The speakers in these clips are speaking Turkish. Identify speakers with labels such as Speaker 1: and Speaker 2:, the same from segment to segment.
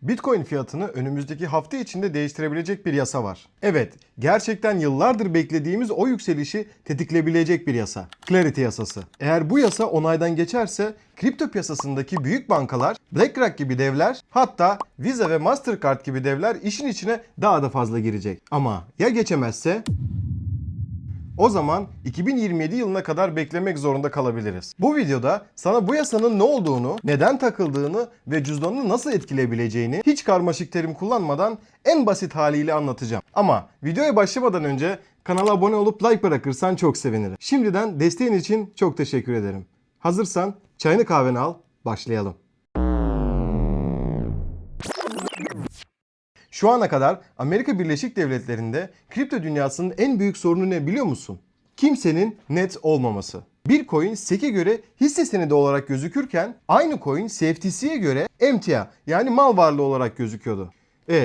Speaker 1: Bitcoin fiyatını önümüzdeki hafta içinde değiştirebilecek bir yasa var. Evet, gerçekten yıllardır beklediğimiz o yükselişi tetikleyebilecek bir yasa. Clarity yasası. Eğer bu yasa onaydan geçerse kripto piyasasındaki büyük bankalar, BlackRock gibi devler, hatta Visa ve Mastercard gibi devler işin içine daha da fazla girecek. Ama ya geçemezse? O zaman 2027 yılına kadar beklemek zorunda kalabiliriz. Bu videoda sana bu yasanın ne olduğunu, neden takıldığını ve cüzdanını nasıl etkileyebileceğini hiç karmaşık terim kullanmadan en basit haliyle anlatacağım. Ama videoya başlamadan önce kanala abone olup like bırakırsan çok sevinirim. Şimdiden desteğin için çok teşekkür ederim. Hazırsan çayını kahveni al, başlayalım. Şu ana kadar Amerika Birleşik Devletleri'nde kripto dünyasının en büyük sorunu ne biliyor musun? Kimsenin net olmaması. Bir coin SEC'e göre hisse senedi olarak gözükürken aynı coin CFTC'ye göre emtia yani mal varlığı olarak gözüküyordu.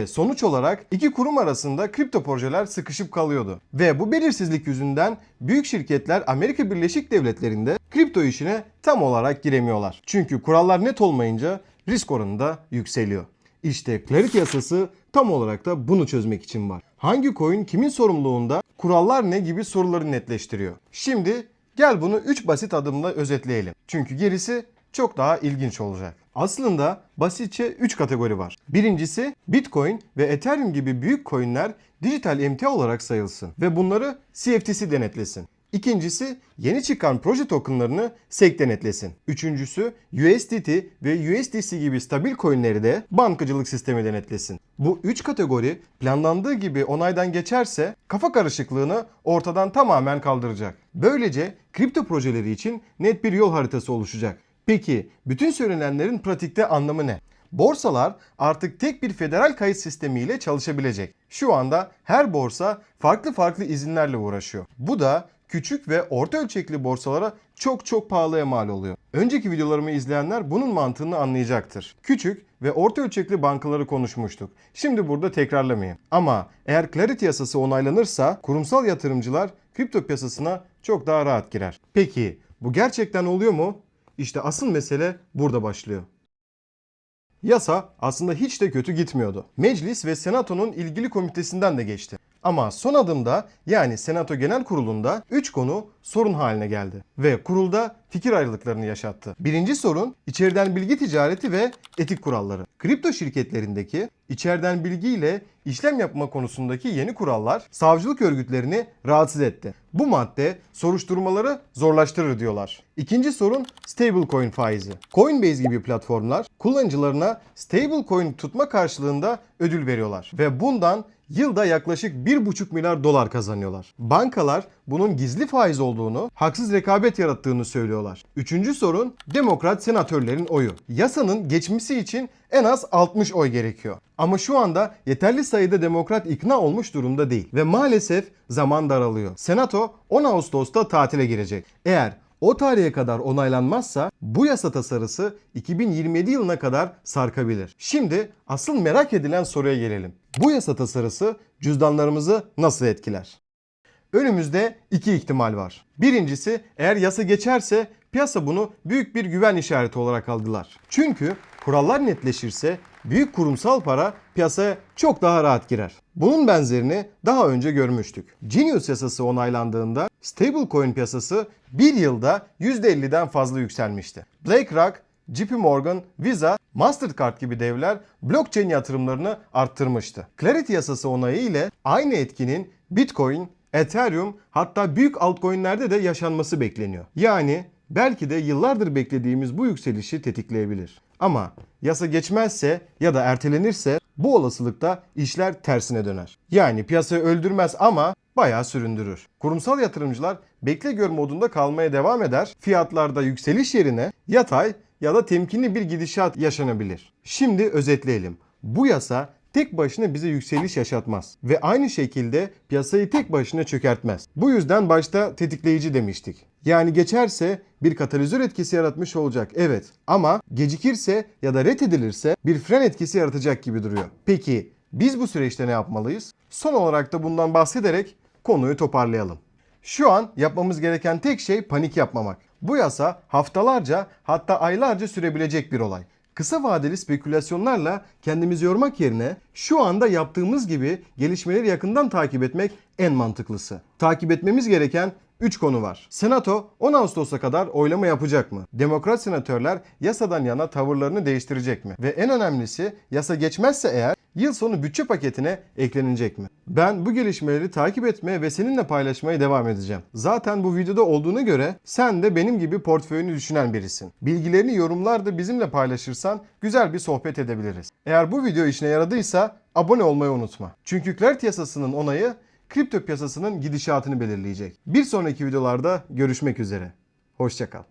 Speaker 1: Sonuç olarak iki kurum arasında kripto projeler sıkışıp kalıyordu. Ve bu belirsizlik yüzünden büyük şirketler Amerika Birleşik Devletleri'nde kripto işine tam olarak giremiyorlar. Çünkü kurallar net olmayınca risk oranı da yükseliyor. İşte Clarity yasası tam olarak da bunu çözmek için var. Hangi coin kimin sorumluluğunda, kurallar ne gibi soruları netleştiriyor. Şimdi gel bunu 3 basit adımla özetleyelim. Çünkü gerisi çok daha ilginç olacak. Aslında basitçe 3 kategori var. Birincisi Bitcoin ve Ethereum gibi büyük coinler dijital emtia olarak sayılsın ve bunları CFTC denetlesin. İkincisi yeni çıkan proje tokenlarını SEC denetlesin. Üçüncüsü USDT ve USDC gibi stabil coinleri de bankacılık sistemi denetlesin. Bu 3 kategori planlandığı gibi onaydan geçerse kafa karışıklığını ortadan tamamen kaldıracak. Böylece kripto projeleri için net bir yol haritası oluşacak. Peki bütün söylenenlerin pratikte anlamı ne? Borsalar artık tek bir federal kayıt sistemiyle çalışabilecek. Şu anda her borsa farklı izinlerle uğraşıyor. Bu da küçük ve orta ölçekli borsalara çok pahalıya mal oluyor. Önceki videolarımı izleyenler bunun mantığını anlayacaktır. Küçük ve orta ölçekli bankaları konuşmuştuk. Şimdi burada tekrarlamayayım. Ama eğer Clarity yasası onaylanırsa kurumsal yatırımcılar kripto piyasasına çok daha rahat girer. Peki bu gerçekten oluyor mu? İşte asıl mesele burada başlıyor. Yasa aslında hiç de kötü gitmiyordu. Meclis ve Senato'nun ilgili komitesinden de geçti. Ama son adımda yani Senato Genel Kurulu'nda 3 konu sorun haline geldi. Ve kurulda fikir ayrılıklarını yaşattı. Birinci sorun içeriden bilgi ticareti ve etik kuralları. Kripto şirketlerindeki içeriden bilgi ile işlem yapma konusundaki yeni kurallar savcılık örgütlerini rahatsız etti. Bu madde soruşturmaları zorlaştırır diyorlar. İkinci sorun stablecoin faizi. Coinbase gibi platformlar kullanıcılarına stablecoin tutma karşılığında ödül veriyorlar. Ve bundan yılda yaklaşık 1,5 milyar dolar kazanıyorlar. Bankalar bunun gizli faiz olduğunu, haksız rekabet yarattığını söylüyorlar. Üçüncü sorun demokrat senatörlerin oyu. Yasanın geçmesi için en az 60 oy gerekiyor. Ama şu anda yeterli sayıda demokrat ikna olmuş durumda değil. Ve maalesef zaman daralıyor. Senato 10 Ağustos'ta tatile girecek. Eğer o tarihe kadar onaylanmazsa bu yasa tasarısı 2027 yılına kadar sarkabilir. Şimdi asıl merak edilen soruya gelelim. Bu yasa tasarısı cüzdanlarımızı nasıl etkiler? Önümüzde iki ihtimal var. Birincisi eğer yasa geçerse piyasa bunu büyük bir güven işareti olarak algılar. Çünkü kurallar netleşirse büyük kurumsal para piyasaya çok daha rahat girer. Bunun benzerini daha önce görmüştük. Genius yasası onaylandığında stablecoin piyasası bir yılda %50'den fazla yükselmişti. BlackRock, JP Morgan, Visa, Mastercard gibi devler blockchain yatırımlarını arttırmıştı. Clarity yasası onayı ile aynı etkinin Bitcoin, Ethereum hatta büyük altcoin'lerde de yaşanması bekleniyor. Yani belki de yıllardır beklediğimiz bu yükselişi tetikleyebilir. Ama yasa geçmezse ya da ertelenirse bu olasılıkta işler tersine döner. Yani piyasayı öldürmez ama bayağı süründürür. Kurumsal yatırımcılar bekle gör modunda kalmaya devam eder. Fiyatlarda yükseliş yerine yatay ya da temkinli bir gidişat yaşanabilir. Şimdi özetleyelim. Bu yasa tek başına bize yükseliş yaşatmaz ve aynı şekilde piyasayı tek başına çökertmez. Bu yüzden başta tetikleyici demiştik. Yani geçerse bir katalizör etkisi yaratmış olacak, evet, ama gecikirse ya da reddedilirse bir fren etkisi yaratacak gibi duruyor. Peki biz bu süreçte ne yapmalıyız? Son olarak da bundan bahsederek konuyu toparlayalım. Şu an yapmamız gereken tek şey panik yapmamak. Bu yasa haftalarca hatta aylarca sürebilecek bir olay. Kısa vadeli spekülasyonlarla kendimizi yormak yerine şu anda yaptığımız gibi gelişmeleri yakından takip etmek en mantıklısı. Takip etmemiz gereken 3 konu var. Senato 10 Ağustos'a kadar oylama yapacak mı? Demokrat senatörler yasadan yana tavırlarını değiştirecek mi? Ve en önemlisi, yasa geçmezse eğer yıl sonu bütçe paketine eklenecek mi? Ben bu gelişmeleri takip etmeye ve seninle paylaşmaya devam edeceğim. Zaten bu videoda olduğuna göre sen de benim gibi portföyünü düşünen birisin. Bilgilerini yorumlarda bizimle paylaşırsan güzel bir sohbet edebiliriz. Eğer bu video işine yaradıysa abone olmayı unutma. Çünkü Clarity yasasının onayı kripto piyasasının gidişatını belirleyecek. Bir sonraki videolarda görüşmek üzere. Hoşça kal.